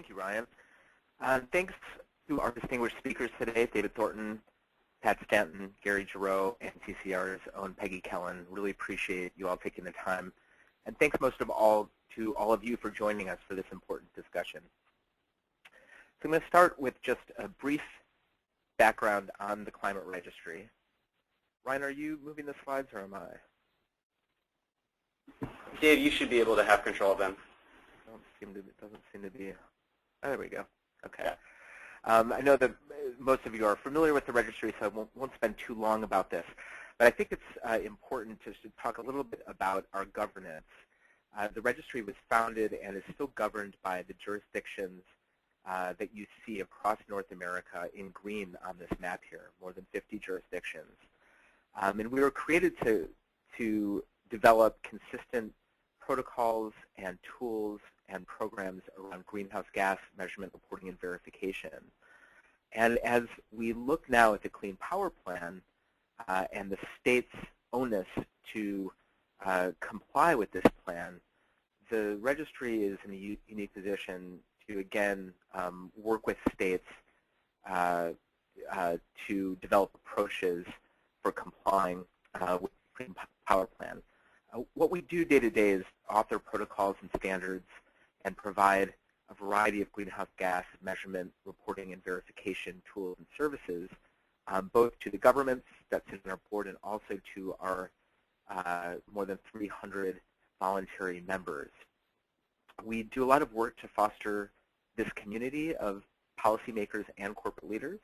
Thank you, Ryan. Thanks to our distinguished speakers today, David Thornton, Pat Stanton, Gary Giroux, and CCR's own Peggy Kellen. Really appreciate you all taking the time. And thanks most of all to all of you for joining us for this important discussion. So I'm going to start with just a brief background on the Climate Registry. Ryan, are you moving the slides or am I? Dave, you should be able to have control of them. It doesn't seem to be. Oh, there we go. Okay. Yeah. I know that most of you are familiar with the registry, so I won't spend too long about this. But I think it's important to talk a little bit about our governance. The registry was founded and is still governed by the jurisdictions that you see across North America in green on this map here, more than 50 jurisdictions. And we were created to develop consistent protocols and tools and programs around greenhouse gas measurement, reporting, and verification. And as we look now at the Clean Power Plan and the state's onus to comply with this plan, the registry is in a unique position to, again, work with states to develop approaches for complying with the Clean Power Plan. What we do day to day is author protocols and standards and provide a variety of greenhouse gas measurement, reporting, and verification tools and services, both to the governments that sit on our board and also to our more than 300 voluntary members. We do a lot of work to foster this community of policymakers and corporate leaders,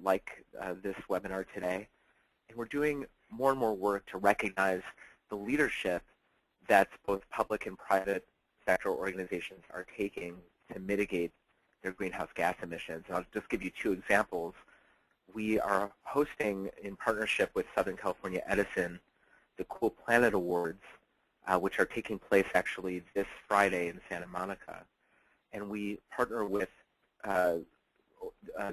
like this webinar today. And we're doing more and more work to recognize the leadership that both public and private sector organizations are taking to mitigate their greenhouse gas emissions. And I'll just give you two examples. We are hosting, in partnership with Southern California Edison, the Cool Planet Awards, which are taking place actually this Friday in Santa Monica. And we partner with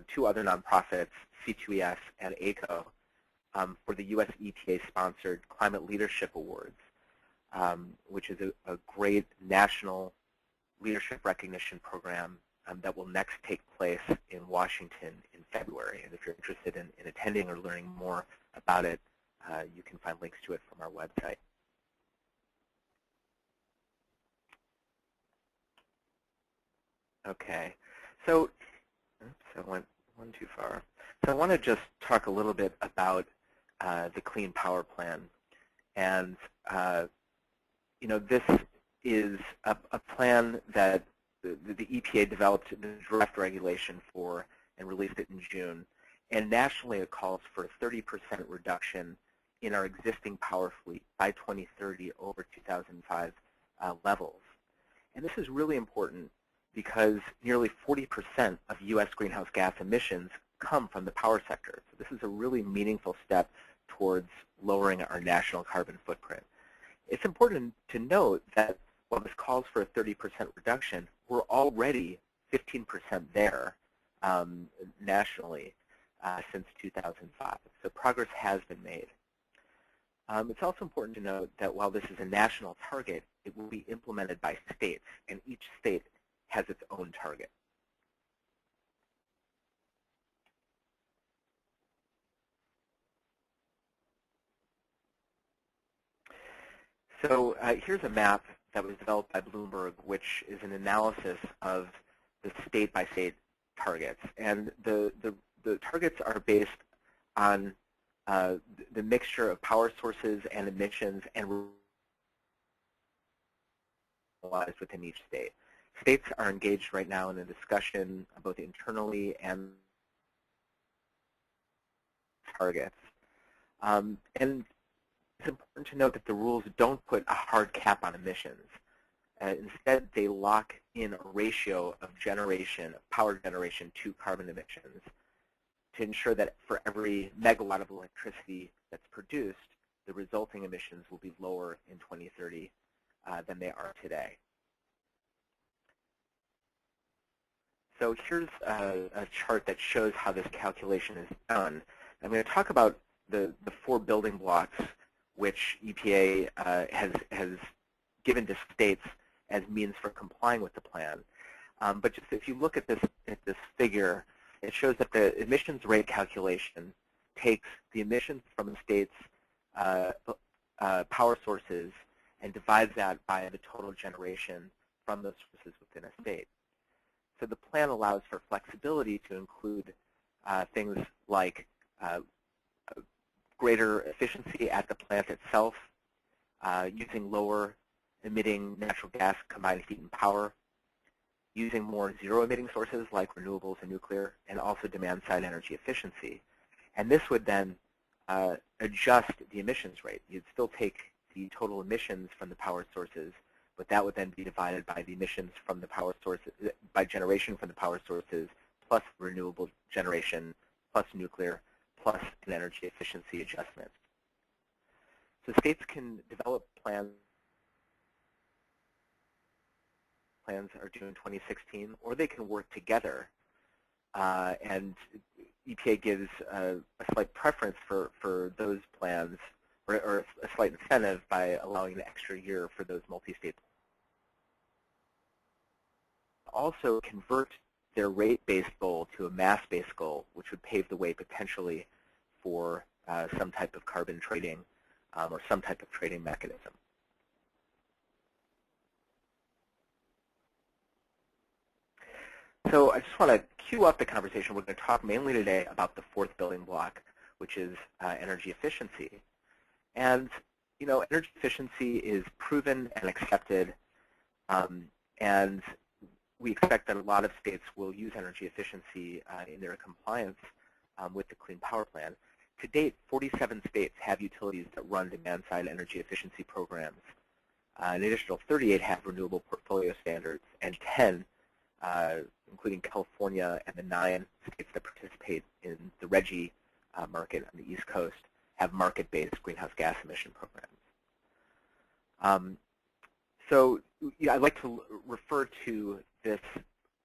two other nonprofits, C2ES and ACO, for the US EPA-sponsored Climate Leadership Awards, which is a great national leadership recognition program that will next take place in Washington in February. And if you're interested in attending or learning more about it, you can find links to it from our website. Okay, so I went one too far. So I want to just talk a little bit about the Clean Power Plan. And this is a plan that the EPA developed the draft regulation for and released it in June. And nationally it calls for a 30% reduction in our existing power fleet by 2030 over 2005 levels. And this is really important because nearly 40% of US greenhouse gas emissions come from the power sector. So this is a really meaningful step towards lowering our national carbon footprint. It's important to note that while this calls for a 30% reduction, we're already 15% there nationally since 2005. So progress has been made. It's also important to note that while this is a national target, it will be implemented by states, and each state has its own target. So here's a map that was developed by Bloomberg, which is an analysis of the state-by-state targets. And the targets are based on the mixture of power sources and emissions and within each state. States are engaged right now in a discussion both internally and targets. And it's important to note that the rules don't put a hard cap on emissions. Instead, they lock in a ratio of power generation to carbon emissions to ensure that for every megawatt of electricity that's produced, the resulting emissions will be lower in 2030 than they are today. So here's a chart that shows how this calculation is done. I'm going to talk about the four building blocks which EPA has given to states as means for complying with the plan. But just if you look at this figure, it shows that the emissions rate calculation takes the emissions from the state's power sources and divides that by the total generation from those sources within a state. So the plan allows for flexibility to include things like greater efficiency at the plant itself, using lower emitting natural gas combined heat and power, using more zero-emitting sources like renewables and nuclear, and also demand-side energy efficiency. And this would then adjust the emissions rate. You'd still take the total emissions from the power sources, but that would then be divided by the emissions from the power sources, by generation from the power sources, plus renewable generation, plus nuclear, plus an energy efficiency adjustment. So states can develop plans are due in 2016, or they can work together. And EPA gives a slight preference for those plans, or a slight incentive by allowing an extra year for those multi-state plans. Also convert their rate-based goal to a mass-based goal, which would pave the way potentially for some type of carbon trading or some type of trading mechanism. So I just want to cue up the conversation. We're going to talk mainly today about the fourth building block, which is energy efficiency. And you know, energy efficiency is proven and accepted, and we expect that a lot of states will use energy efficiency in their compliance with the Clean Power Plan. To date, 47 states have utilities that run demand-side energy efficiency programs. An additional 38 have renewable portfolio standards, and 10 including California and the 9 states that participate in the RGGI market on the East Coast, have market-based greenhouse gas emission programs. So yeah, I'd like to refer to this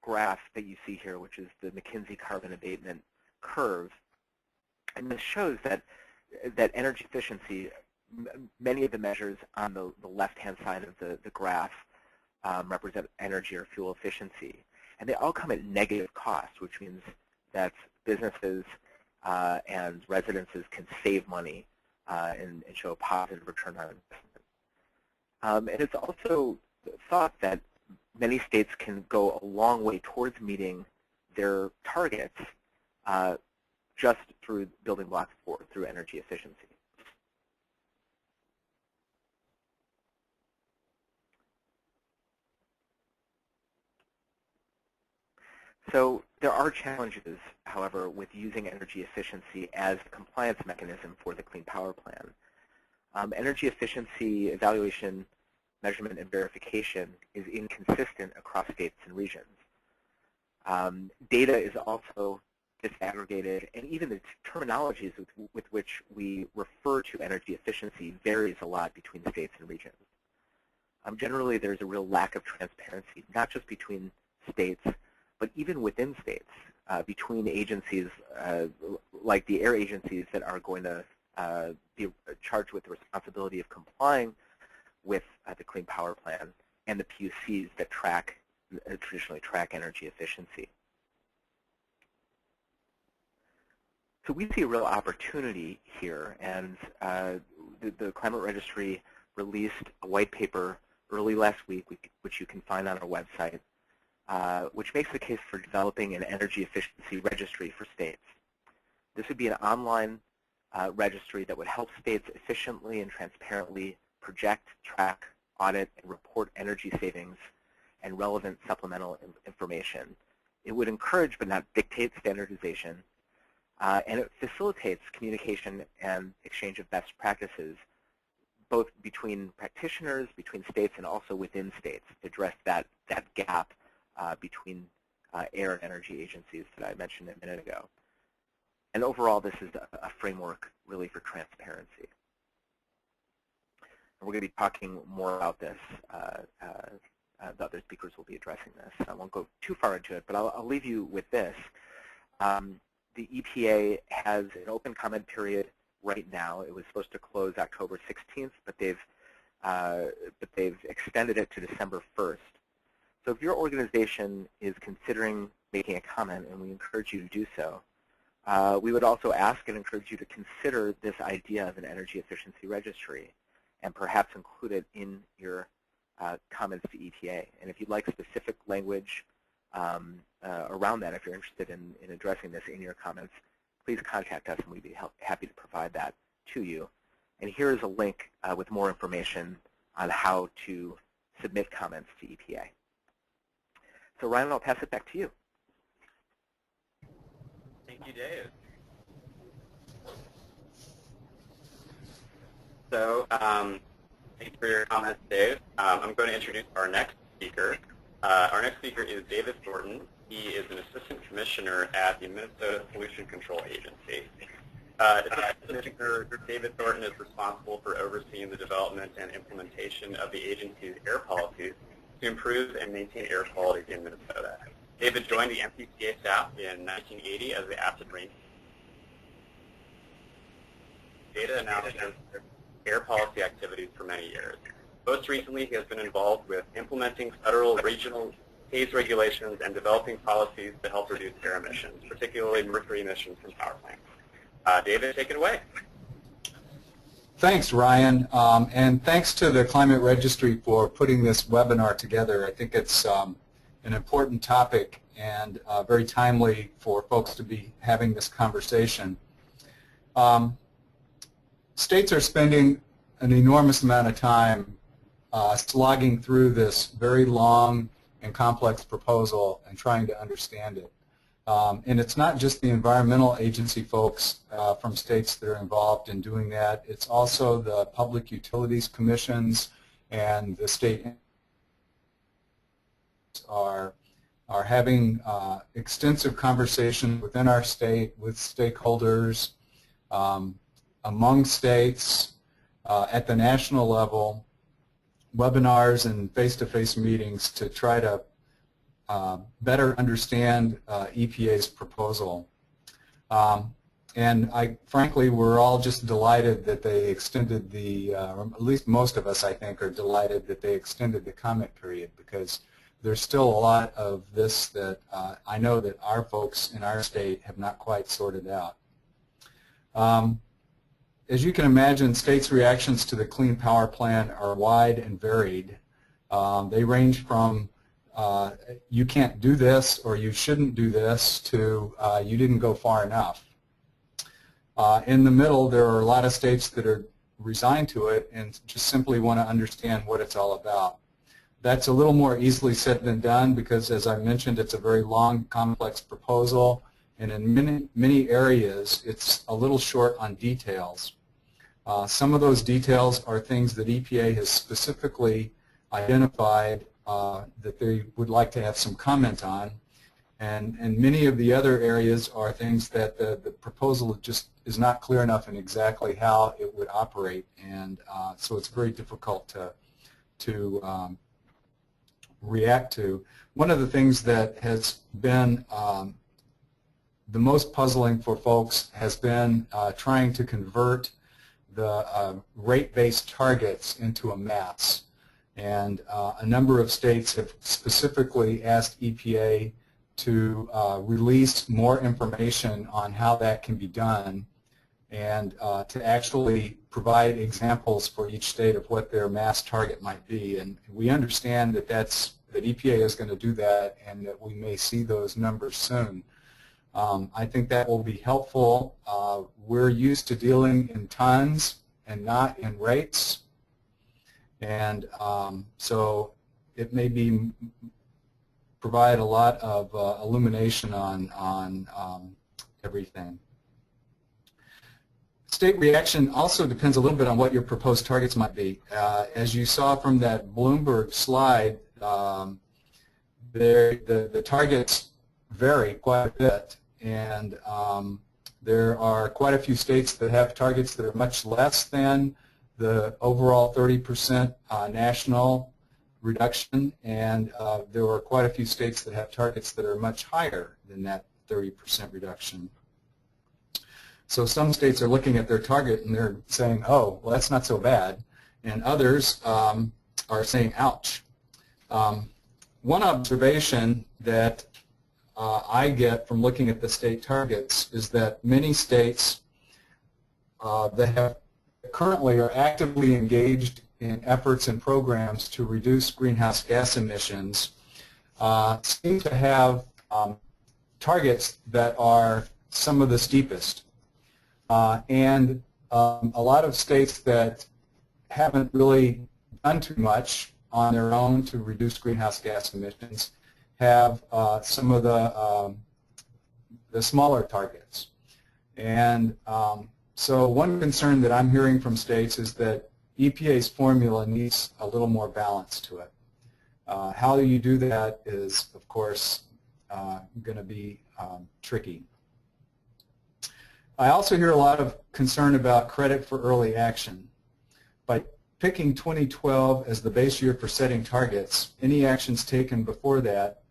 graph that you see here, which is the McKinsey carbon abatement curve. And this shows that energy efficiency, many of the measures on the left-hand side of the graph represent energy or fuel efficiency. And they all come at negative cost, which means that businesses and residences can save money and show a positive return on investment. And it's also thought that many states can go a long way towards meeting their targets just through building block 4, through energy efficiency. So there are challenges, however, with using energy efficiency as a compliance mechanism for the Clean Power Plan. Energy efficiency evaluation, measurement, and verification is inconsistent across states and regions. Data is also disaggregated, and even the terminologies with which we refer to energy efficiency varies a lot between states and regions. Generally, there's a real lack of transparency, not just between states, but even within states, between agencies like the air agencies that are going to be charged with the responsibility of complying with the Clean Power Plan, and the PUCs that traditionally track energy efficiency. So we see a real opportunity here, and the Climate Registry released a white paper early last week, which you can find on our website, which makes the case for developing an energy efficiency registry for states. This would be an online registry that would help states efficiently and transparently project, track, audit, and report energy savings and relevant supplemental information. It would encourage but not dictate standardization, and it facilitates communication and exchange of best practices, both between practitioners, between states, and also within states to address that gap between air and energy agencies that I mentioned a minute ago. And overall, this is a framework really for transparency. And we're going to be talking more about this. The other speakers will be addressing this. I won't go too far into it, but I'll leave you with this. The EPA has an open comment period right now. It was supposed to close October 16th, but they've extended it to December 1st. So if your organization is considering making a comment, and we encourage you to do so, we would also ask and encourage you to consider this idea of an energy efficiency registry and perhaps include it in your comments to EPA. And if you'd like specific language around that, if you're interested in addressing this in your comments, please contact us and we'd be happy to provide that to you. And here is a link with more information on how to submit comments to EPA. So Ryan, I'll pass it back to you. Thank you, Dave. So, thanks for your comments, Dave. I'm going to introduce our next speaker. Our next speaker is David Thornton. He is an assistant commissioner at the Minnesota Pollution Control Agency. Assistant Commissioner David Thornton is responsible for overseeing the development and implementation of the agency's air policies to improve and maintain air quality in Minnesota. David joined the MPCA staff in 1980 as the acid rain data analysis air policy activities for many years. Most recently, he has been involved with implementing federal regional haze regulations and developing policies to help reduce air emissions, particularly mercury emissions from power plants. David, take it away. Thanks, Ryan, and thanks to the Climate Registry for putting this webinar together. I think it's an important topic and very timely for folks to be having this conversation. States are spending an enormous amount of time slogging through this very long and complex proposal and trying to understand it. And it's not just the environmental agency folks from states that are involved in doing that. It's also the public utilities commissions and the state are having extensive conversations within our state with stakeholders, among states, at the national level, webinars and face-to-face meetings to try to better understand EPA's proposal. And frankly, we're all just delighted that they extended the, or at least most of us, I think, are delighted that they extended the comment period, because there's still a lot of this that I know that our folks in our state have not quite sorted out. As you can imagine, states' reactions to the Clean Power Plan are wide and varied. They range from you can't do this or you shouldn't do this to you didn't go far enough. In the middle, there are a lot of states that are resigned to it and just simply want to understand what it's all about. That's a little more easily said than done because, as I mentioned, it's a very long, complex proposal, and in many areas it's a little short on details. Some of those details are things that EPA has specifically identified that they would like to have some comment on, and many of the other areas are things that the proposal just is not clear enough in exactly how it would operate, and so it's very difficult to react to. One of the things that has been the most puzzling for folks has been trying to convert the rate-based targets into a mass. And a number of states have specifically asked EPA to release more information on how that can be done and to actually provide examples for each state of what their mass target might be. And we understand that that EPA is going to do that and that we may see those numbers soon. I think that will be helpful. We're used to dealing in tons and not in rates. And so it may provide a lot of illumination on everything. State reaction also depends a little bit on what your proposed targets might be. As you saw from that Bloomberg slide, the targets vary quite a bit, and there are quite a few states that have targets that are much less than the overall 30% national reduction, and there are quite a few states that have targets that are much higher than that 30% reduction. So some states are looking at their target and they're saying, oh, well, that's not so bad, and others are saying, ouch. one observation that I get from looking at the state targets is that many states that have currently are actively engaged in efforts and programs to reduce greenhouse gas emissions seem to have targets that are some of the steepest. And a lot of states that haven't really done too much on their own to reduce greenhouse gas emissions have some of the smaller targets. And so one concern that I'm hearing from states is that EPA's formula needs a little more balance to it. How you do that is, of course, going to be tricky. I also hear a lot of concern about credit for early action. By picking 2012 as the base year for setting targets, any actions taken before that,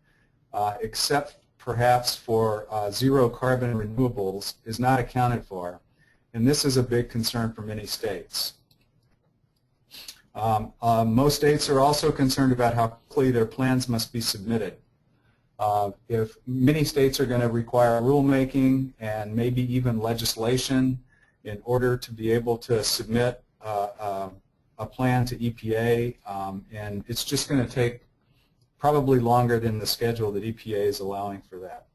except perhaps for zero carbon renewables, is not accounted for. And this is a big concern for many states. Most states are also concerned about how quickly their plans must be submitted. If many states are going to require rulemaking and maybe even legislation in order to be able to submit a plan to EPA, and it's just going to take probably longer than the schedule that EPA is allowing for that.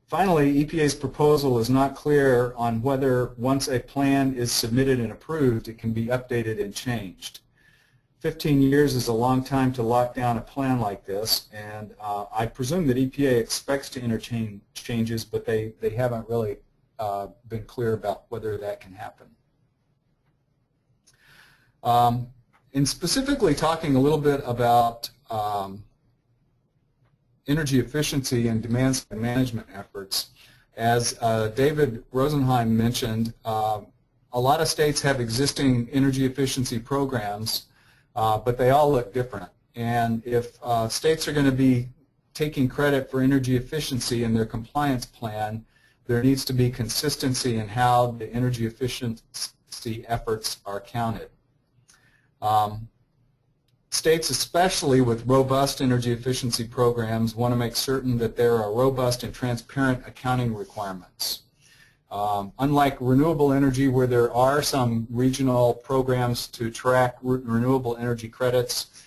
Finally, EPA's proposal is not clear on whether once a plan is submitted and approved, it can be updated and changed. 15 years is a long time to lock down a plan like this, and I presume that EPA expects to entertain changes, but they haven't really been clear about whether that can happen. And specifically talking a little bit about energy efficiency and demand-side management efforts, as David Rosenheim mentioned, a lot of states have existing energy efficiency programs, but they all look different. And if states are going to be taking credit for energy efficiency in their compliance plan, there needs to be consistency in how the energy efficiency efforts are counted. States, especially with robust energy efficiency programs, want to make certain that there are robust and transparent accounting requirements. Unlike renewable energy, where there are some regional programs to track renewable energy credits,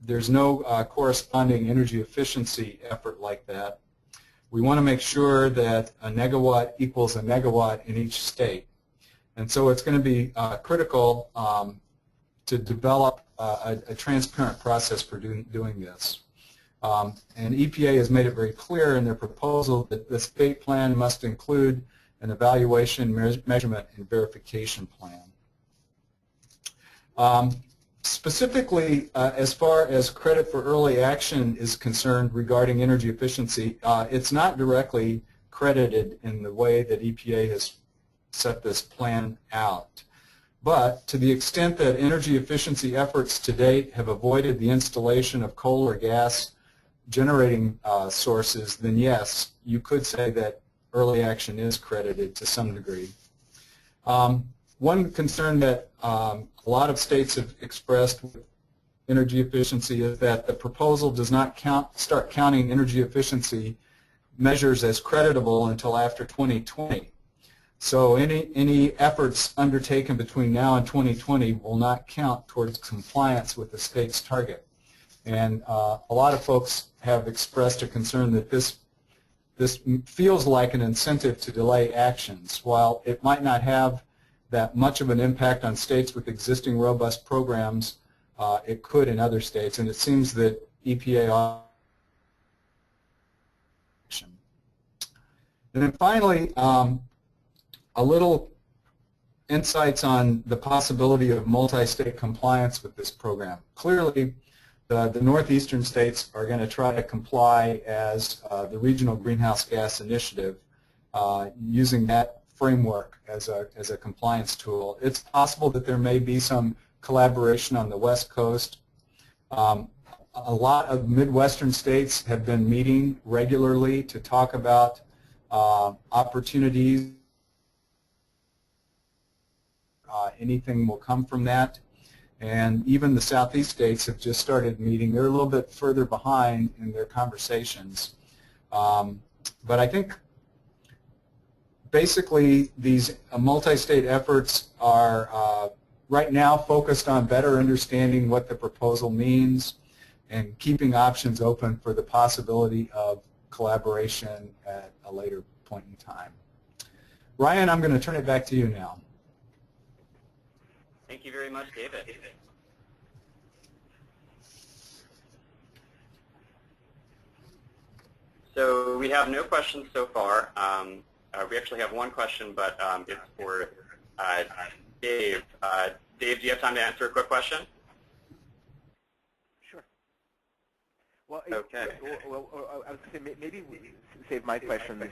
there's no corresponding energy efficiency effort like that. We want to make sure that a negawatt equals a megawatt in each state. And so it's going to be critical to develop a transparent process for doing this. And EPA has made it very clear in their proposal that the state plan must include an evaluation, measurement, and verification plan. Specifically, as far as credit for early action is concerned regarding energy efficiency, it's not directly credited in the way that EPA has set this plan out. But to the extent that energy efficiency efforts to date have avoided the installation of coal or gas generating sources, then yes, you could say that early action is credited to some degree. One concern that a lot of states have expressed with energy efficiency is that the proposal does not start counting energy efficiency measures as creditable until after 2020. So any efforts undertaken between now and 2020 will not count towards compliance with the state's target. And a lot of folks have expressed a concern that this feels like an incentive to delay actions. While it might not have that much of an impact on states with existing robust programs, it could in other states. And it seems that EPA. And then finally, a little insights on the possibility of multi-state compliance with this program. Clearly, the northeastern states are going to try to comply as the Regional Greenhouse Gas Initiative, using that framework as a compliance tool. It's possible that there may be some collaboration on the West Coast. A lot of Midwestern states have been meeting regularly to talk about opportunities. Anything will come from that. And even the Southeast states have just started meeting. They're a little bit further behind in their conversations. But I think basically these multi-state efforts are right now focused on better understanding what the proposal means and keeping options open for the possibility of collaboration at a later point in time. Ryan, I'm going to turn it back to you now. Thank you very much, David. So we have no questions so far. We actually have one question, but it's for Dave. Dave, do you have time to answer a quick question? Sure. Well, okay. Well, I was going to say maybe save my questions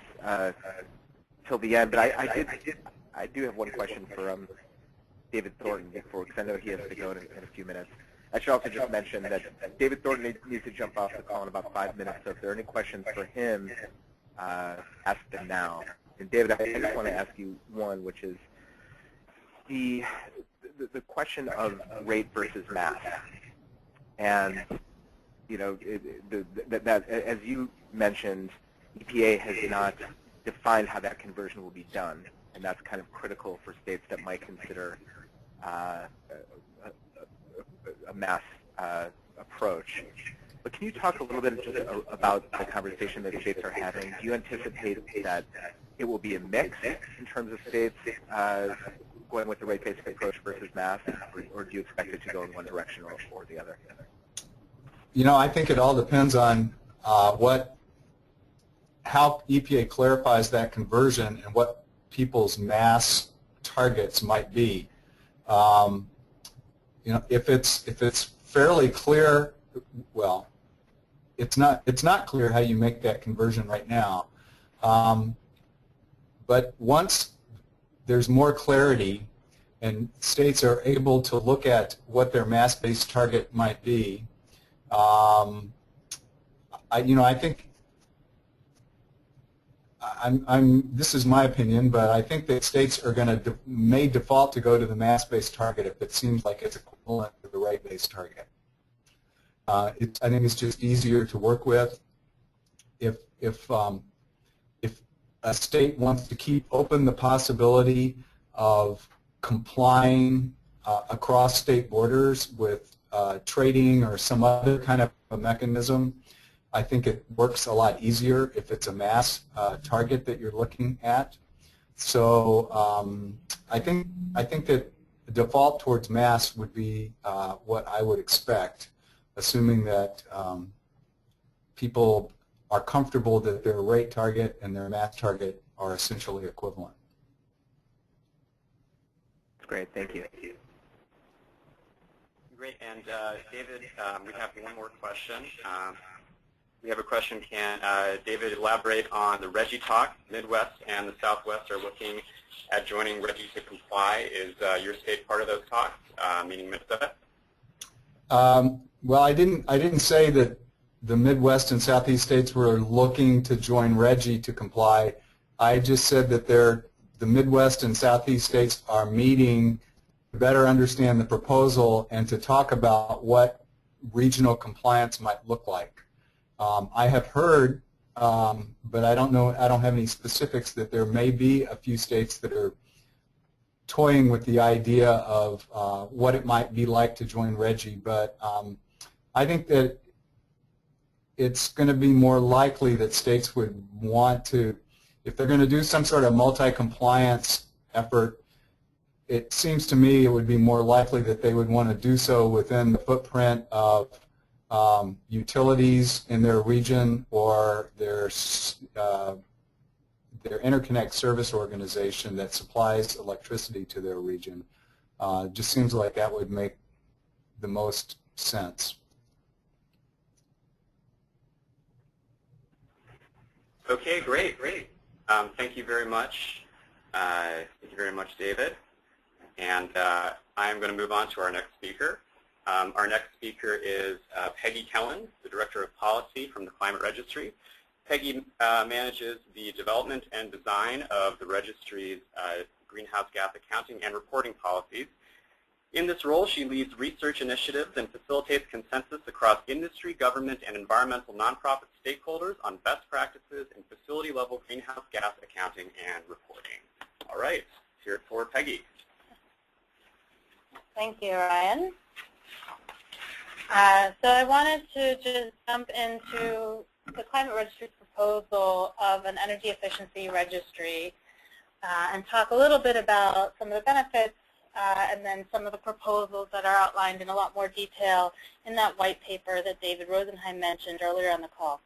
till the end, but I do have one question for David Thornton before, because I know he has to go in a few minutes. I should also just mention that David Thornton needs to jump off the call in about 5 minutes, so if there are any questions for him, ask them now. And David, I just want to ask you one, which is the question of rate versus mass. And, you know, that as you mentioned, EPA has not defined how that conversion will be done, and that's kind of critical for states that might consider a mass approach. But can you talk a little bit just about the conversation that states are having? Do you anticipate that it will be a mix in terms of states going with the rate-based approach versus mass, or do you expect it to go in one direction or the other? You know, I think it all depends on how EPA clarifies that conversion and what people's mass targets might be. You know, if it's fairly clear, well, it's not clear how you make that conversion right now. But once there's more clarity and states are able to look at what their mass-based target might be, I think this is my opinion, but I think that states are going to may default to go to the mass-based target if it seems like it's equivalent to the rate-based target. I think it's just easier to work with. If a state wants to keep open the possibility of complying across state borders with trading or some other kind of a mechanism, I think it works a lot easier if it's a mass target that you're looking at. So I think that the default towards mass would be what I would expect, assuming that people are comfortable that their rate target and their mass target are essentially equivalent. That's great. Thank you. Great. And David, we have one more question. We have a question. Can David elaborate on the Reggie talk? Midwest and the Southwest are looking at joining Reggie to comply. Is your state part of those talks, meaning Minnesota? Well, I didn't say that the Midwest and Southeast states were looking to join Reggie to comply. I just said that the Midwest and Southeast states are meeting to better understand the proposal and to talk about what regional compliance might look like. I have heard, but I don't know, I don't have any specifics, that there may be a few states that are toying with the idea of what it might be like to join Reggie, but I think that it's going to be more likely that states would want to, if they're going to do some sort of multi-compliance effort, it seems to me it would be more likely that they would want to do so within the footprint of utilities in their region or their interconnect service organization that supplies electricity to their region. Just seems like that would make the most sense. Okay, great. Thank you very much. Thank you very much, David. And I am going to move on to our next speaker. Our next speaker is Peggy Kellen, the Director of Policy from the Climate Registry. Peggy manages the development and design of the registry's greenhouse gas accounting and reporting policies. In this role, she leads research initiatives and facilitates consensus across industry, government, and environmental nonprofit stakeholders on best practices in facility-level greenhouse gas accounting and reporting. All right, let's hear it for Peggy. Thank you, Ryan. So I wanted to just jump into the Climate Registry's proposal of an Energy Efficiency Registry and talk a little bit about some of the benefits and then some of the proposals that are outlined in a lot more detail in that white paper that David Rosenheim mentioned earlier on the call.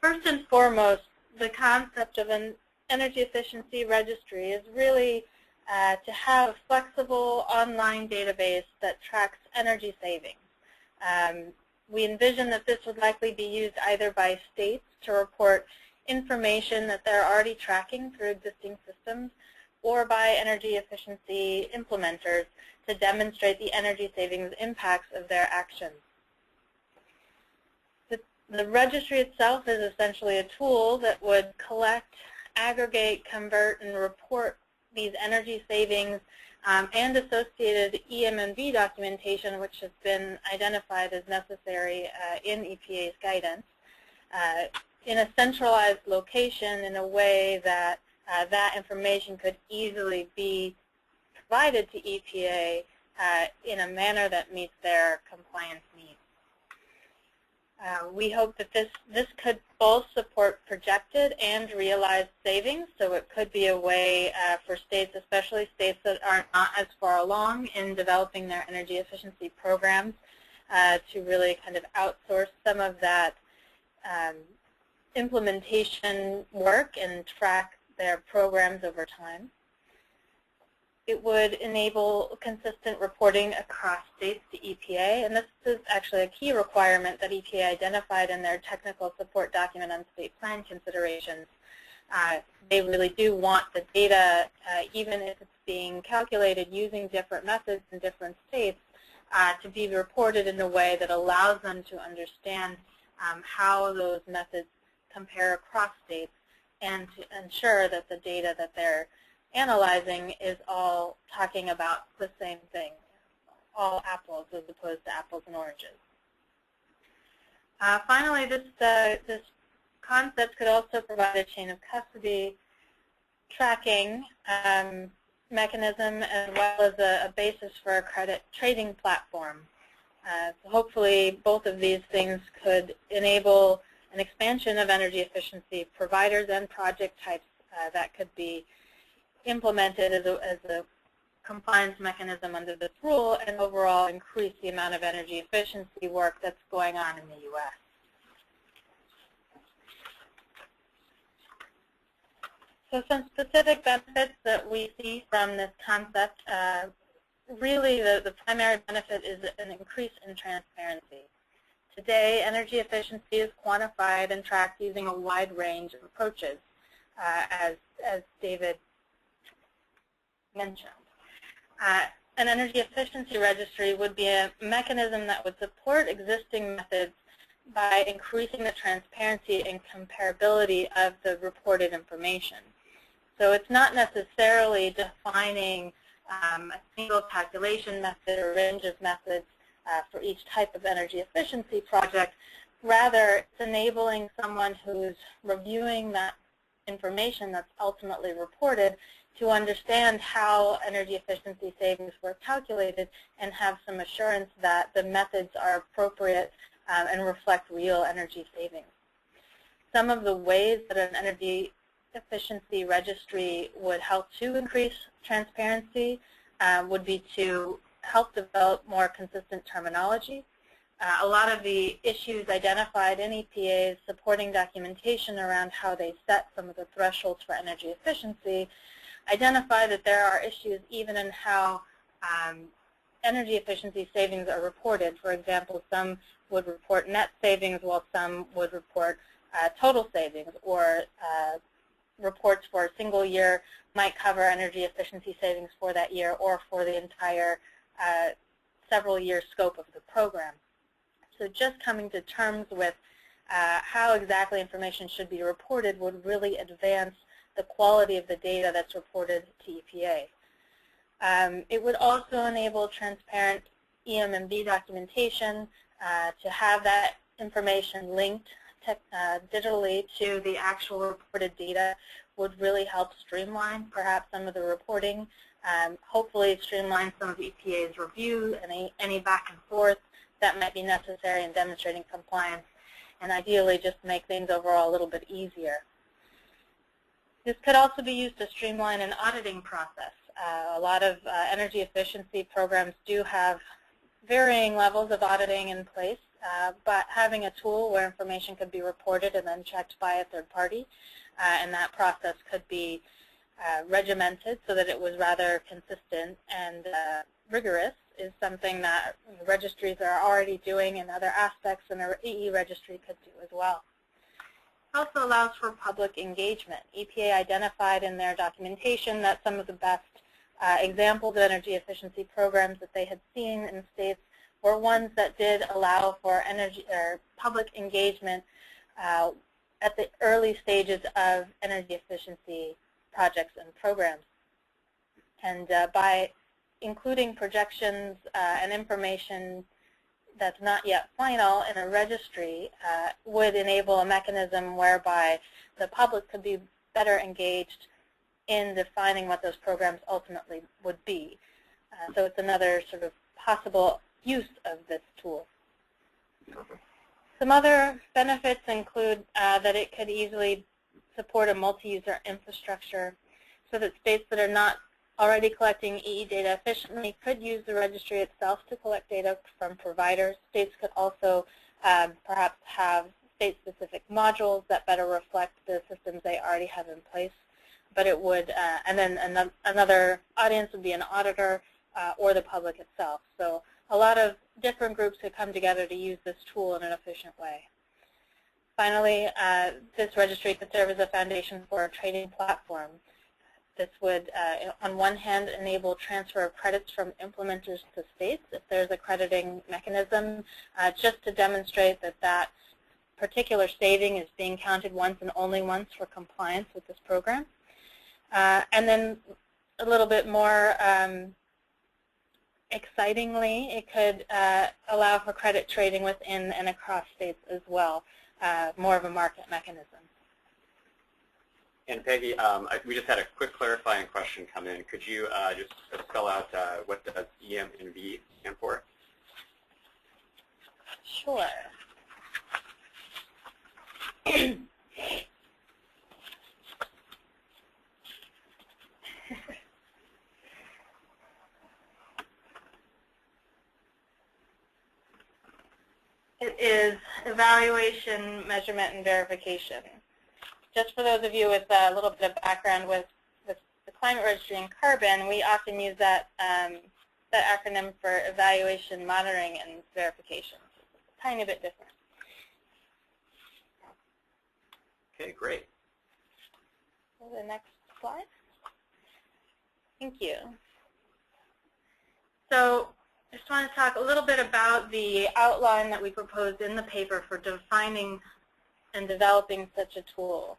First and foremost, the concept of an Energy Efficiency Registry is really to have a flexible online database that tracks energy savings. We envision that this would likely be used either by states to report information that they're already tracking through existing systems, or by energy efficiency implementers to demonstrate the energy savings impacts of their actions. The registry itself is essentially a tool that would collect, aggregate, convert, and report these energy savings and associated EM&V documentation, which has been identified as necessary in EPA's guidance, in a centralized location in a way that that information could easily be provided to EPA in a manner that meets their compliance needs. We hope that this could both support projected and realized savings, so it could be a way for states, especially states that are not as far along in developing their energy efficiency programs, to really kind of outsource some of that implementation work and track their programs over time. It would enable consistent reporting across states to EPA, and this is actually a key requirement that EPA identified in their technical support document on state plan considerations. They really do want the data, even if it's being calculated using different methods in different states, to be reported in a way that allows them to understand how those methods compare across states, and to ensure that the data that they're analyzing is all talking about the same thing, all apples as opposed to apples and oranges. Finally, this concept could also provide a chain of custody tracking mechanism, as well as a basis for a credit trading platform. So hopefully both of these things could enable an expansion of energy efficiency providers and project types that could be implemented as a compliance mechanism under this rule, and overall increase the amount of energy efficiency work that's going on in the U.S. So some specific benefits that we see from this concept, really the primary benefit is an increase in transparency. Today, energy efficiency is quantified and tracked using a wide range of approaches, as David mentioned. An energy efficiency registry would be a mechanism that would support existing methods by increasing the transparency and comparability of the reported information. So it's not necessarily defining a single calculation method or range of methods for each type of energy efficiency project. Rather, it's enabling someone who's reviewing that information that's ultimately reported to understand how energy efficiency savings were calculated and have some assurance that the methods are appropriate and reflect real energy savings. Some of the ways that an energy efficiency registry would help to increase transparency would be to help develop more consistent terminology. A lot of the issues identified in EPA's supporting documentation around how they set some of the thresholds for energy efficiency identify that there are issues even in how energy efficiency savings are reported. For example, some would report net savings while some would report total savings, or reports for a single year might cover energy efficiency savings for that year or for the entire several-year scope of the program. So just coming to terms with how exactly information should be reported would really advance the quality of the data that's reported to EPA. It would also enable transparent EMMD documentation to have that information linked digitally to the actual reported data would really help streamline perhaps some of the reporting, hopefully streamline some of EPA's review and any back and forth that might be necessary in demonstrating compliance, and ideally just make things overall a little bit easier. This could also be used to streamline an auditing process. A lot of energy efficiency programs do have varying levels of auditing in place, but having a tool where information could be reported and then checked by a third party, and that process could be regimented so that it was rather consistent and rigorous, is something that registries are already doing, and other aspects in the EE Registry could do as well. It also allows for public engagement. EPA identified in their documentation that some of the best examples of energy efficiency programs that they had seen in states were ones that did allow for energy or public engagement at the early stages of energy efficiency projects and programs. And by including projections and information that's not yet final in a registry would enable a mechanism whereby the public could be better engaged in defining what those programs ultimately would be. So it's another sort of possible use of this tool. Some other benefits include that it could easily support a multi-user infrastructure so that states that are not already collecting EE data efficiently could use the registry itself to collect data from providers. States could also perhaps have state-specific modules that better reflect the systems they already have in place. But it would, and then another audience would be an auditor or the public itself. So a lot of different groups could come together to use this tool in an efficient way. Finally, this registry could serve as a foundation for a trading platform. This would, on one hand, enable transfer of credits from implementers to states if there's a crediting mechanism, just to demonstrate that that particular saving is being counted once and only once for compliance with this program. And then a little bit more excitingly, it could allow for credit trading within and across states as well, more of a market mechanism. And Peggy, we just had a quick clarifying question come in. Could you just spell out what does EMNV stand for? Sure. It is evaluation, measurement, and verification. Just for those of you with a little bit of background with the Climate Registry and carbon, we often use that, that acronym for evaluation, monitoring, and verification. It's a tiny bit different. Okay, great. So the next slide. Thank you. So I just want to talk a little bit about the outline that we proposed in the paper for defining and developing such a tool.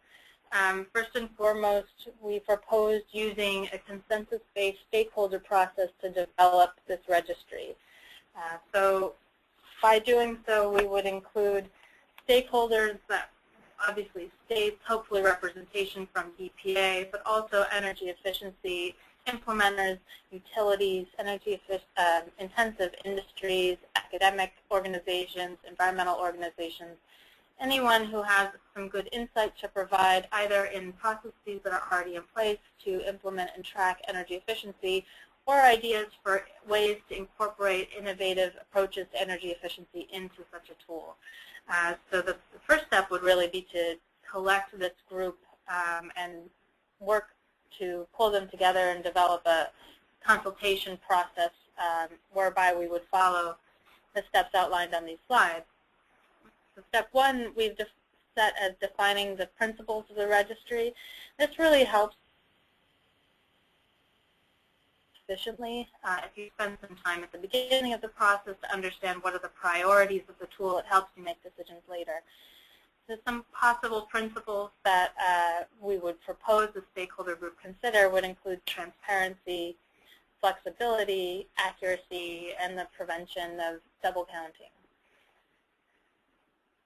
First and foremost, we proposed using a consensus-based stakeholder process to develop this registry. So by doing so, we would include stakeholders that obviously states, hopefully representation from EPA, but also energy efficiency implementers, utilities, energy-intensive industries, academic organizations, environmental organizations, anyone who has some good insight to provide either in processes that are already in place to implement and track energy efficiency, or ideas for ways to incorporate innovative approaches to energy efficiency into such a tool. So the first step would really be to collect this group and work to pull them together and develop a consultation process whereby we would follow the steps outlined on these slides. So step one, we've set as defining the principles of the registry. This really helps efficiently. If you spend some time at the beginning of the process to understand what are the priorities of the tool, it helps you make decisions later. So some possible principles that we would propose the stakeholder group consider would include transparency, flexibility, accuracy, and the prevention of double counting.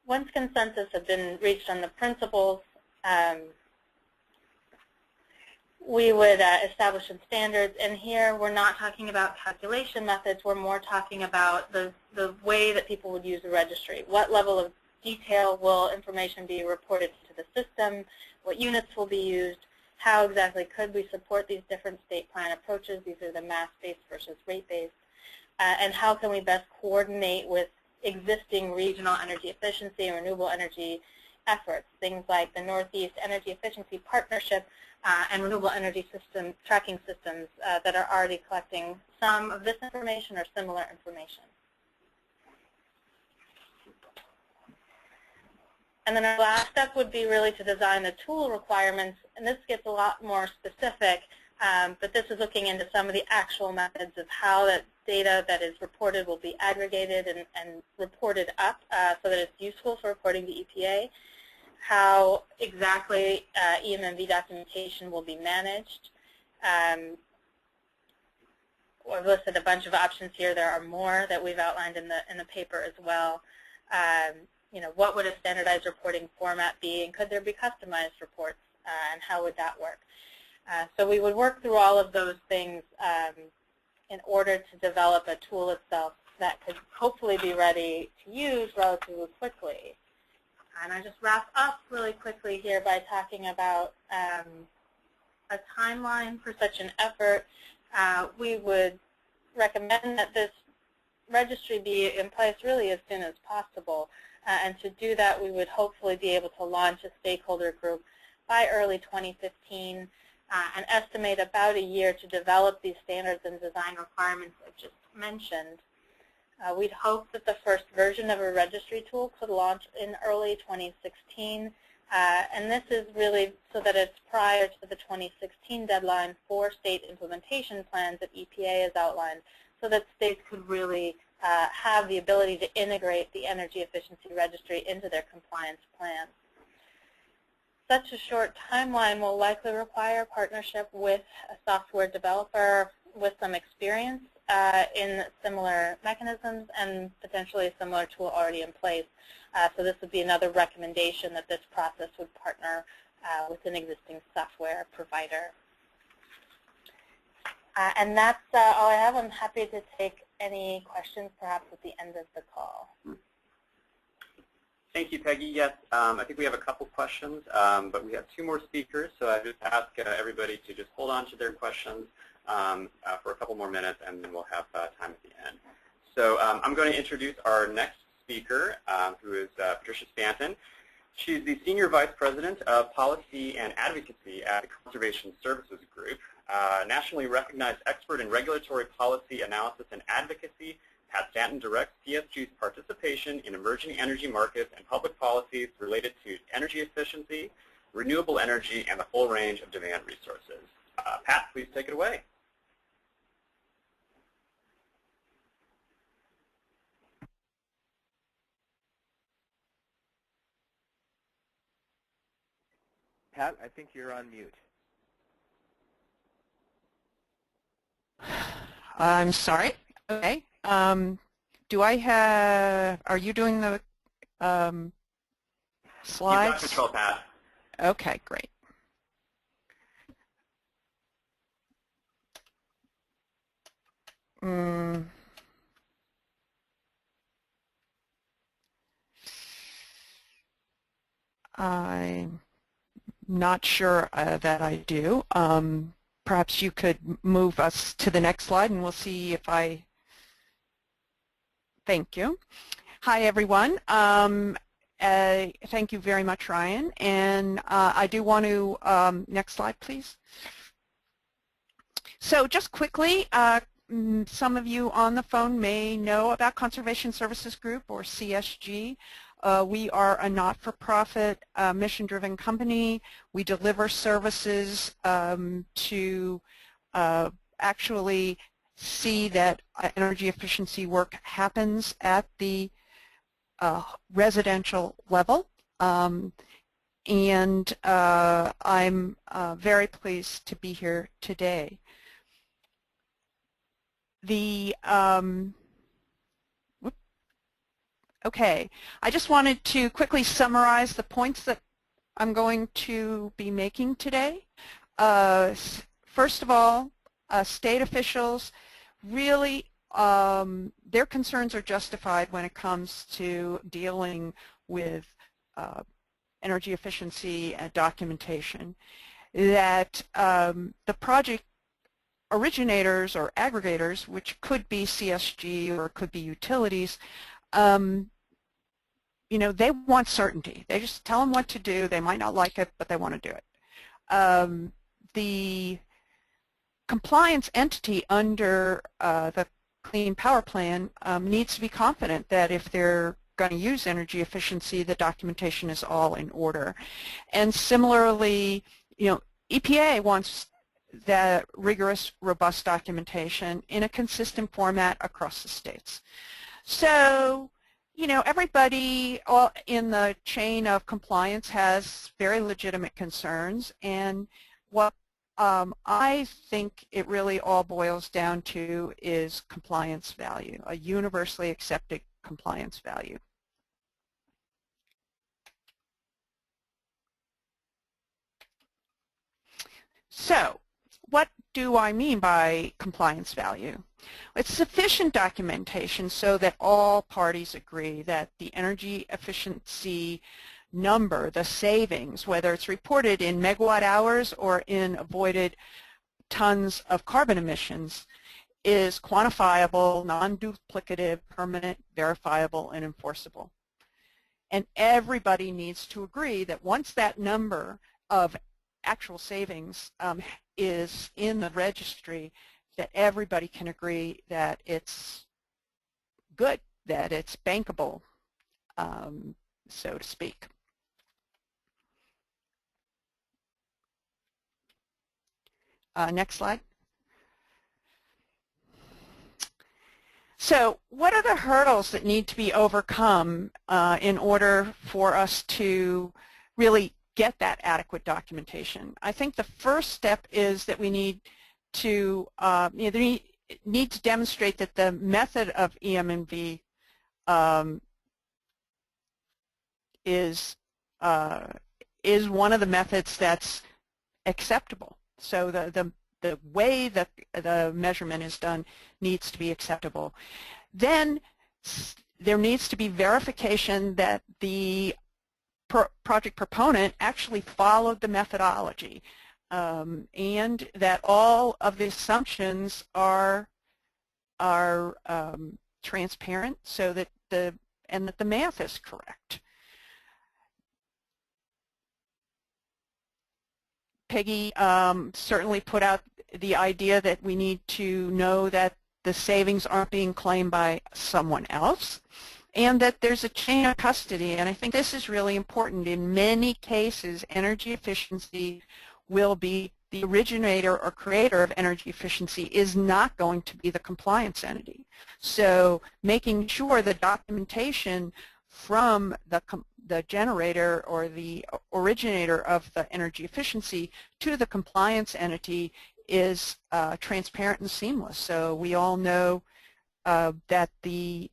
Once consensus had been reached on the principles, we would establish some standards. And here we're not talking about calculation methods. We're more talking about the way that people would use the registry. What level of detail will information be reported to the system? What units will be used? How exactly could we support these different state plan approaches? These are the mass-based versus rate-based. And how can we best coordinate with existing regional energy efficiency and renewable energy efforts, things like the Northeast Energy Efficiency Partnership and renewable energy system tracking systems that are already collecting some of this information or similar information. And then our last step would be really to design the tool requirements, and this gets a lot more specific, but this is looking into some of the actual methods of how that data that is reported will be aggregated and reported up so that it's useful for reporting to EPA, how exactly EMMV documentation will be managed. We've listed a bunch of options here. There are more that we've outlined in the paper as well. You know, what would a standardized reporting format be, and could there be customized reports, and how would that work? So we would work through all of those things in order to develop a tool itself that could hopefully be ready to use relatively quickly. And I just wrap up really quickly here by talking about a timeline for such an effort. We would recommend that this registry be in place really as soon as possible. And to do that, we would hopefully be able to launch a stakeholder group by early 2015 and estimate about a year to develop these standards and design requirements I've just mentioned. We'd hope that the first version of a registry tool could launch in early 2016. And this is really so that it's prior to the 2016 deadline for state implementation plans that EPA has outlined, so that states could really have the ability to integrate the Energy Efficiency Registry into their compliance plans. Such a short timeline will likely require a partnership with a software developer with some experience in similar mechanisms and potentially a similar tool already in place. So this would be another recommendation that this process would partner with an existing software provider. And that's all I have. I'm happy to take any questions perhaps at the end of the call. Thank you, Peggy. Yes, I think we have a couple questions, but we have two more speakers, so I just ask everybody to just hold on to their questions for a couple more minutes, and then we'll have time at the end. So I'm going to introduce our next speaker, who is Patricia Stanton. She's the Senior Vice President of Policy and Advocacy at the Conservation Services Group, nationally recognized expert in regulatory policy analysis and advocacy. Pat Stanton directs PSG's participation in emerging energy markets and public policies related to energy efficiency, renewable energy, and the full range of demand resources. Pat, please take it away. Pat, I think you're on mute. I'm sorry. Okay. Do I have, are you doing the slides? You've got control, Pat. Okay, great. I'm not sure that I do. Perhaps you could move us to the next slide and we'll see if I... Thank you. Hi, everyone. Thank you very much, Ryan. And I do want to, next slide, please. So just quickly, some of you on the phone may know about Conservation Services Group, or CSG. We are a not-for-profit, mission-driven company. We deliver services to actually see that energy efficiency work happens at the residential level. And I'm very pleased to be here today. Okay, I just wanted to quickly summarize the points that I'm going to be making today. First of all, state officials really, their concerns are justified when it comes to dealing with energy efficiency and documentation. That the project originators or aggregators, which could be CSG or could be utilities, you know, they want certainty. They just tell them what to do. They might not like it, but they want to do it. The compliance entity under the Clean Power Plan needs to be confident that if they're going to use energy efficiency, the documentation is all in order. And similarly, you know, EPA wants that rigorous, robust documentation in a consistent format across the states. So, you know, everybody in the chain of compliance has very legitimate concerns, and what I think it really all boils down to is compliance value, a universally accepted compliance value. So, what do I mean by compliance value? It's sufficient documentation so that all parties agree that the energy efficiency number, the savings, whether it's reported in megawatt hours or in avoided tons of carbon emissions, is quantifiable, non-duplicative, permanent, verifiable, and enforceable. And everybody needs to agree that once that number of actual savings is in the registry, that everybody can agree that it's good, that it's bankable, so to speak. Next slide. So what are the hurdles that need to be overcome in order for us to really get that adequate documentation? I think the first step is that we need to need to demonstrate that the method of EM&V is one of the methods that's acceptable. So the way that the measurement is done needs to be acceptable. Then there needs to be verification that the project proponent actually followed the methodology, and that all of the assumptions are transparent, so that the math is correct. Peggy certainly put out the idea that we need to know that the savings aren't being claimed by someone else, and that there's a chain of custody. And I think this is really important. In many cases, energy efficiency will be the originator or creator of energy efficiency is not going to be the compliance entity. So making sure the documentation from the generator or the originator of the energy efficiency to the compliance entity is transparent and seamless. So we all know that the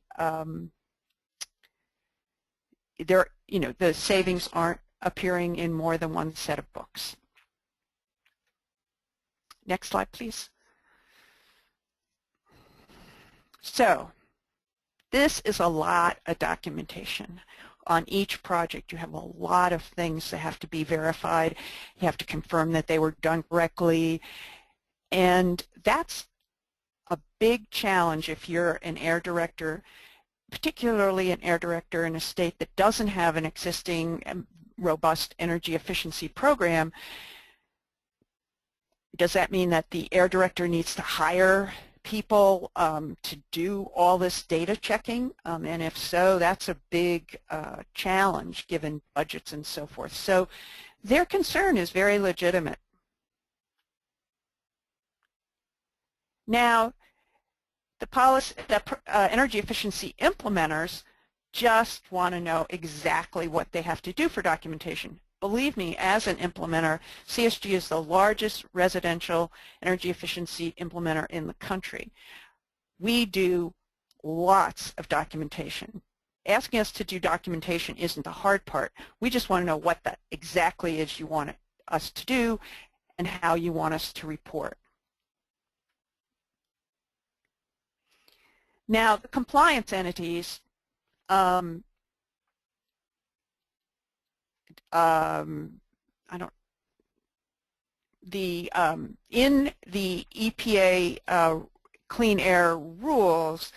the savings aren't appearing in more than one set of books. Next slide, please. So this is a lot of documentation. On each project, you have a lot of things that have to be verified. You have to confirm that they were done correctly. And that's a big challenge if you're an air director, particularly an air director in a state that doesn't have an existing robust energy efficiency program. Does that mean that the air director needs to hire people to do all this data checking? And if so, that's a big challenge given budgets and so forth. So their concern is very legitimate. Now, the energy efficiency implementers just want to know exactly what they have to do for documentation. Believe me, as an implementer, CSG is the largest residential energy efficiency implementer in the country. we do lots of documentation. Asking us to do documentation isn't the hard part. We just want to know what that exactly is you want us to do and how you want us to report. Now, the compliance entities, in the EPA Clean Air rules,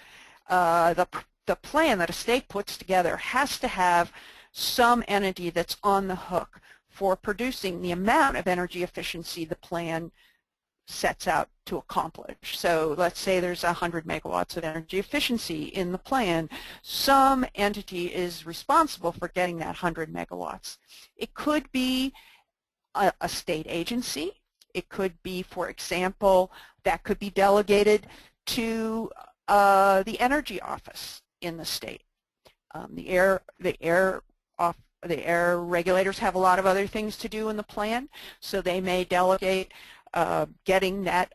the plan that a state puts together has to have some entity that's on the hook for producing the amount of energy efficiency the plan sets out to accomplish. So let's say there's 100 megawatts of energy efficiency in the plan. Some entity is responsible for getting that 100 megawatts. It could be a state agency. It could be, for example, that could be delegated to the energy office in the state. The air regulators have a lot of other things to do in the plan, so they may delegate getting that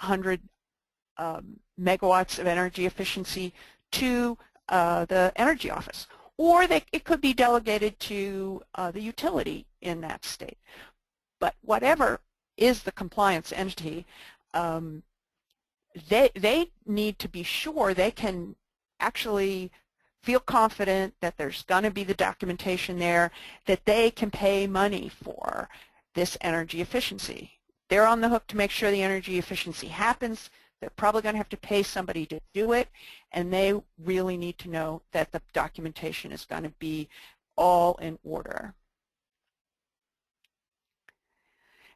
100 megawatts of energy efficiency to the energy office. Or it could be delegated to the utility in that state. But whatever is the compliance entity, they need to be sure they can actually feel confident that there's going to be the documentation there, that they can pay money for this energy efficiency. They're on the hook to make sure the energy efficiency happens. They're probably going to have to pay somebody to do it, and they really need to know that the documentation is going to be all in order.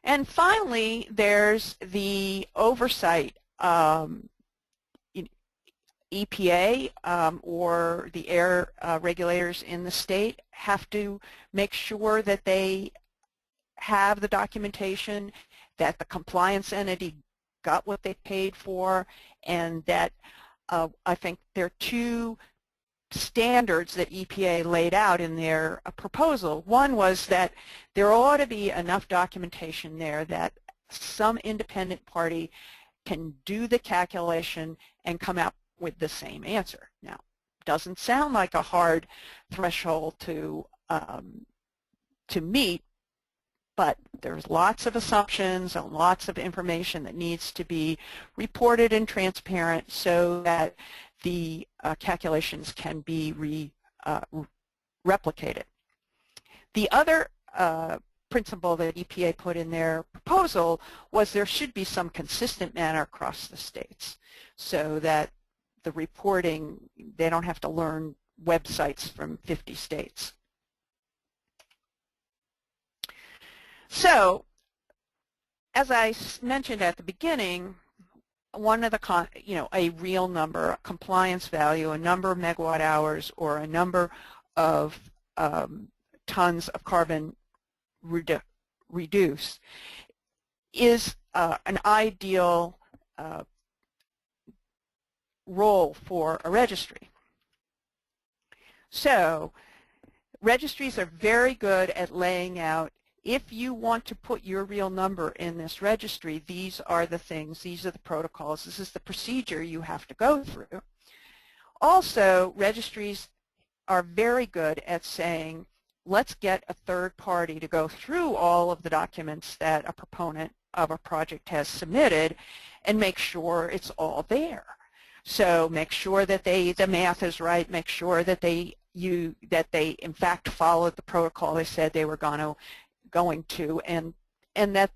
And finally, there's the oversight. EPA or the air regulators in the state have to make sure that they have the documentation, that the compliance entity got what they paid for, and that I think there are two standards that EPA laid out in their proposal. One was that there ought to be enough documentation there that some independent party can do the calculation and come out with the same answer. Now, doesn't sound like a hard threshold to meet, but there's lots of assumptions and lots of information that needs to be reported and transparent so that the calculations can be replicated. The other principle that EPA put in their proposal was there should be some consistent manner across the states so that the reporting, they don't have to learn websites from 50 states. So, as I mentioned at the beginning, one of the, a real number, a compliance value, a number of megawatt hours, or a number of tons of carbon reduced is an ideal role for a registry. So registries are very good at laying out, if you want to put your real number in this registry, these are the things, these are the protocols, this is the procedure you have to go through. Also, registries are very good at saying, let's get a third party to go through all of the documents that a proponent of a project has submitted and make sure it's all there. So make sure that the math is right, make sure that they in fact followed the protocol they said they were going to, and that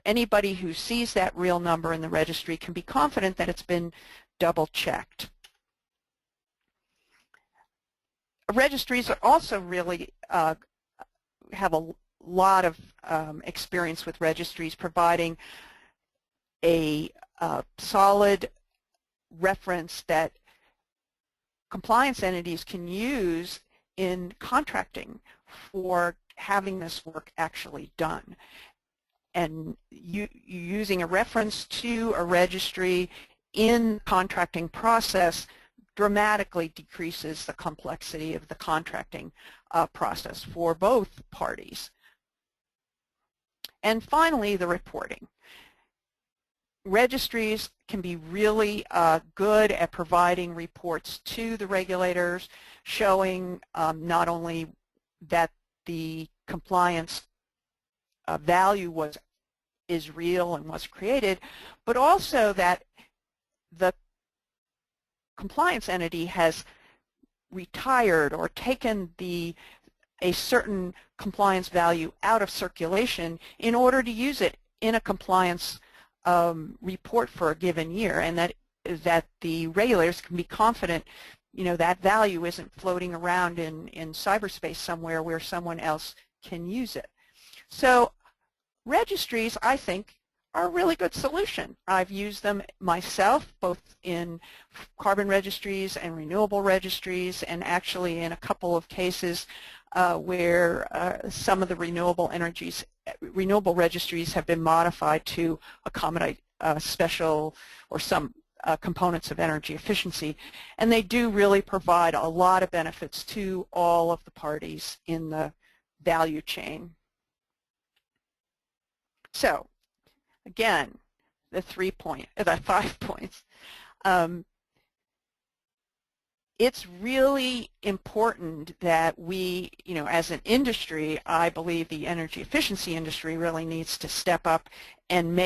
anybody who sees that real number in the registry can be confident that it's been double-checked. Registries are also really have a lot of experience with registries providing a solid reference that compliance entities can use in contracting for having this work actually done. And using a reference to a registry in the contracting process dramatically decreases the complexity of the contracting process for both parties. And finally, the reporting. registries can be really good at providing reports to the regulators showing not only that the compliance value is real and was created, but also that the compliance entity has retired or taken a certain compliance value out of circulation in order to use it in a compliance report for a given year, and that the regulators can be confident, that value isn't floating around in cyberspace somewhere where someone else can use it. So registries, I think, are a really good solution. I've used them myself, both in carbon registries and renewable registries, and actually in a couple of cases where some of the renewable registries have been modified to accommodate special or some components of energy efficiency, and they do really provide a lot of benefits to all of the parties in the value chain. So, again, the 5 points. It's really important that we, as an industry, I believe the energy efficiency industry really needs to step up and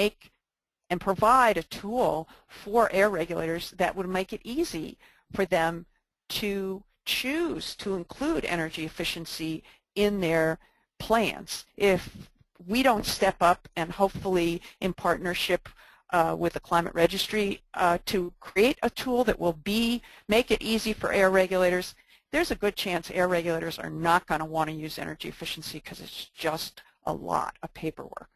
provide a tool for air regulators that would make it easy for them to choose to include energy efficiency in their plans. If we don't step up and hopefully in partnership with the Climate Registry to create a tool that will make it easy for air regulators, there's a good chance air regulators are not going to want to use energy efficiency because it's just a lot of paperwork.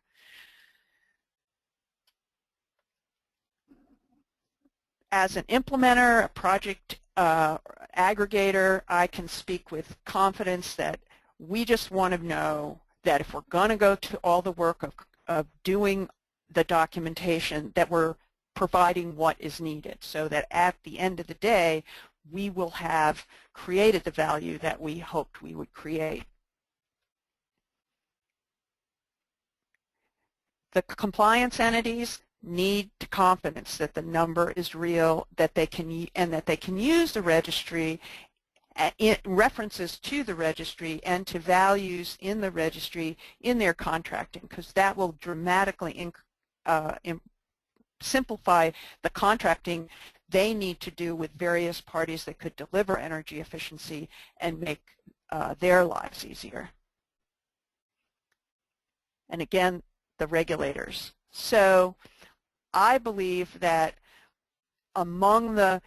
As an implementer, a project aggregator, I can speak with confidence that we just want to know that if we're going to go to all the work of doing the documentation, that we're providing what is needed, so that at the end of the day we will have created the value that we hoped we would create. The compliance entities need confidence that the number is real, that they can use the registry, references to the registry and to values in the registry in their contracting, because that will dramatically simplify the contracting they need to do with various parties that could deliver energy efficiency and make their lives easier. And again, the regulators. So I believe that among the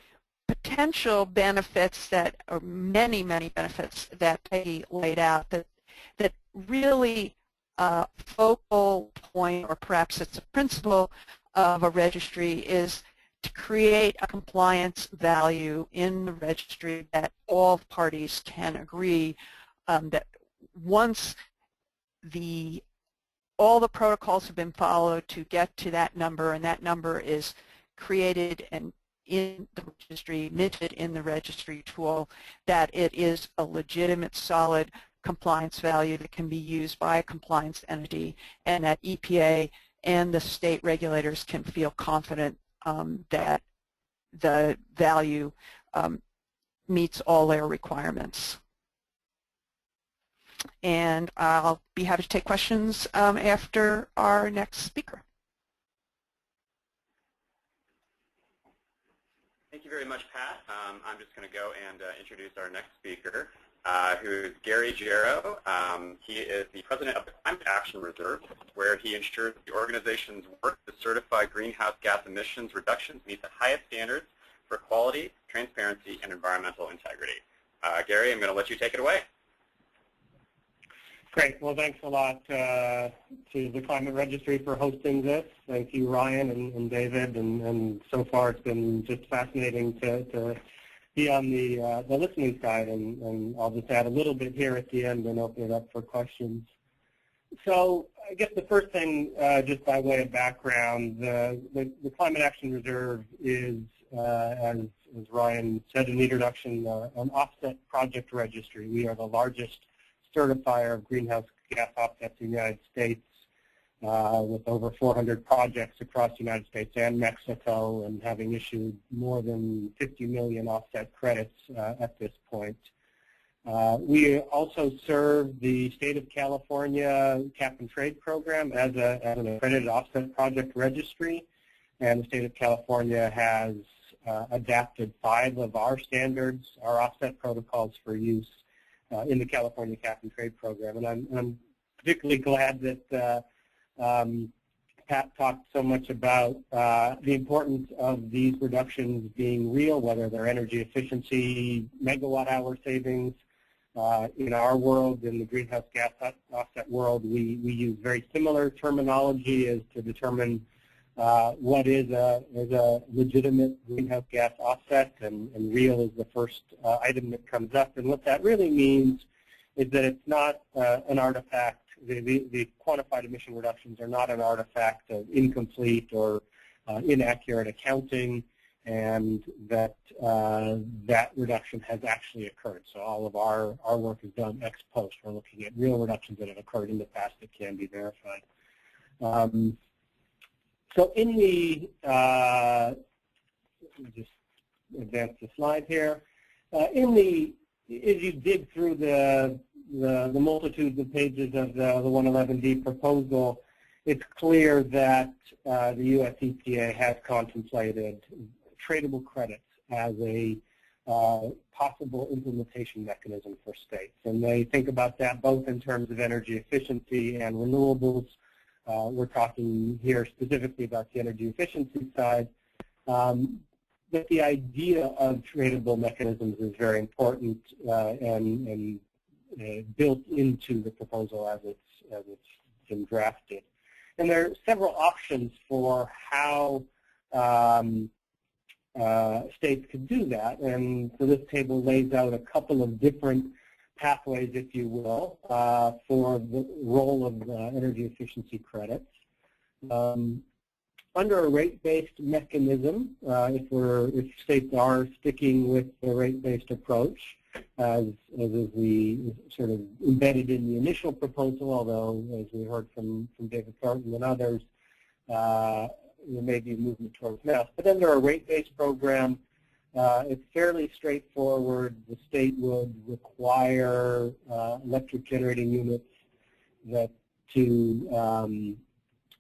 potential benefits that, or many, many benefits that Peggy laid out, that really focal point, or perhaps it's a principle of a registry, is to create a compliance value in the registry that all parties can agree that once all the protocols have been followed to get to that number, and that number is created and in the registry, minted in the registry tool, that it is a legitimate, solid compliance value that can be used by a compliance entity, and that EPA and the state regulators can feel confident that the value meets all their requirements. And I'll be happy to take questions after our next speaker. Thank you very much, Pat. I'm just going to go and introduce our next speaker, who is Gary Jarrow. He is the president of the Climate Action Reserve, where he ensures the organization's work to certify greenhouse gas emissions reductions meet the highest standards for quality, transparency, and environmental integrity. Gary, I'm going to let you take it away. Great. Well, thanks a lot to the Climate Registry for hosting this. Thank you, Ryan and David. And so far, it's been just fascinating to be on the listening side. And I'll just add a little bit here at the end and open it up for questions. So I guess the first thing, just by way of background, the Climate Action Reserve is, as Ryan said in the introduction, an offset project registry. We are the largest certifier of greenhouse gas offsets in the United States. with over 400 projects across the United States and Mexico, and having issued more than 50 million offset credits at this point. We also serve the State of California Cap and Trade Program as an accredited offset project registry, and the State of California has adapted 5 of our standards, our offset protocols for use in the California Cap and Trade Program. And I'm particularly glad that Pat talked so much about the importance of these reductions being real, whether they're energy efficiency, megawatt-hour savings. In our world, in the greenhouse gas offset world, we use very similar terminology as to determine what is a legitimate greenhouse gas offset, and real is the first item that comes up. And what that really means is that it's not an artifact. The quantified emission reductions are not an artifact of incomplete or inaccurate accounting, and that that reduction has actually occurred. So all of our work is done ex post. We're looking at real reductions that have occurred in the past that can be verified. So in the, let me just advance the slide here. As you dig through the multitudes of pages of the 111D proposal, it's clear that the U.S. EPA has contemplated tradable credits as a possible implementation mechanism for states. And they think about that both in terms of energy efficiency and renewables. We're talking here specifically about the energy efficiency side. But the idea of tradable mechanisms is very important and built into the proposal as it's been drafted. And there are several options for how states could do that. And so this table lays out a couple of different pathways, if you will, for the role of energy efficiency credits. Under a rate-based mechanism, if states are sticking with the rate-based approach, as is the sort of embedded in the initial proposal, although as we heard from David Thornton and others, there may be movement towards mass. But under a rate-based program, it's fairly straightforward. The state would require electric generating units to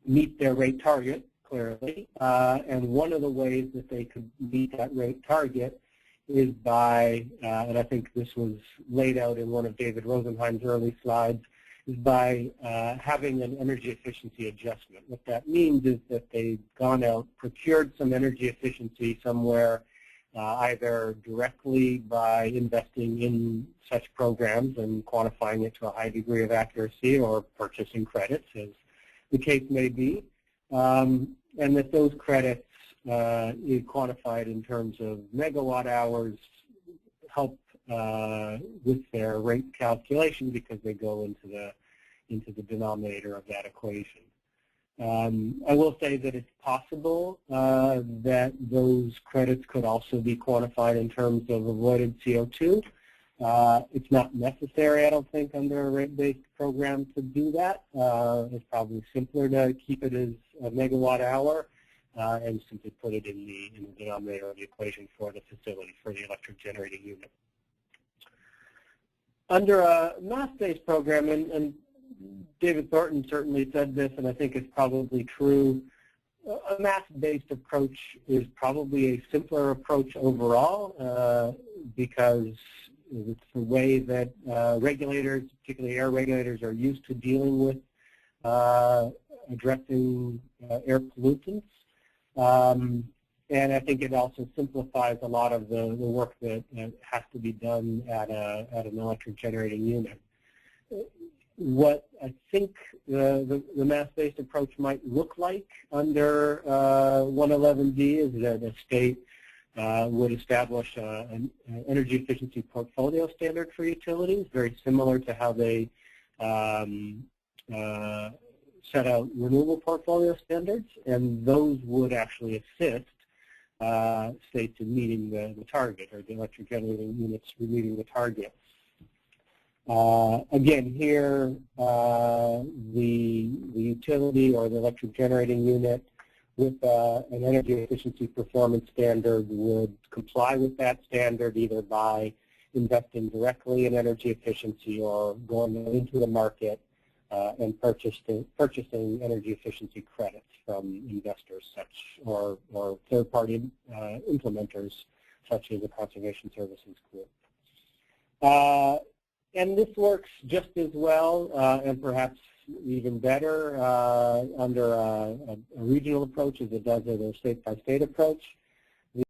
meet their rate target, clearly. And one of the ways that they could meet that rate target is by, and I think this was laid out in one of David Rosenheim's early slides, is by having an energy efficiency adjustment. What that means is that they've gone out, procured some energy efficiency somewhere, either directly by investing in such programs and quantifying it to a high degree of accuracy, or purchasing credits, as the case may be, and that those credits quantified in terms of megawatt hours help with their rate calculation, because they go into the denominator of that equation. I will say that it's possible that those credits could also be quantified in terms of avoided CO2. It's not necessary, I don't think, under a rate-based program to do that. It's probably simpler to keep it as a megawatt hour and simply put it in the denominator of the equation for the facility, for the electric generating unit. Under a mass-based program, and David Thornton certainly said this, and I think it's probably true, a mass-based approach is probably a simpler approach overall because it's the way that regulators, particularly air regulators, are used to dealing with addressing air pollutants. And I think it also simplifies a lot of the work that has to be done at an electric generating unit. What I think the mass-based approach might look like under 111D is that a state would establish an energy efficiency portfolio standard for utilities, very similar to how they set out renewable portfolio standards, and those would actually assist states in meeting the target, or the electric generating units meeting the target. Again, here the utility or the electric generating unit with an energy efficiency performance standard would comply with that standard either by investing directly in energy efficiency or going into the market and purchasing energy efficiency credits from investors or third-party implementers such as the Conservation Services Group. And this works just as well and perhaps even better under a regional approach as it does as a state-by-state approach.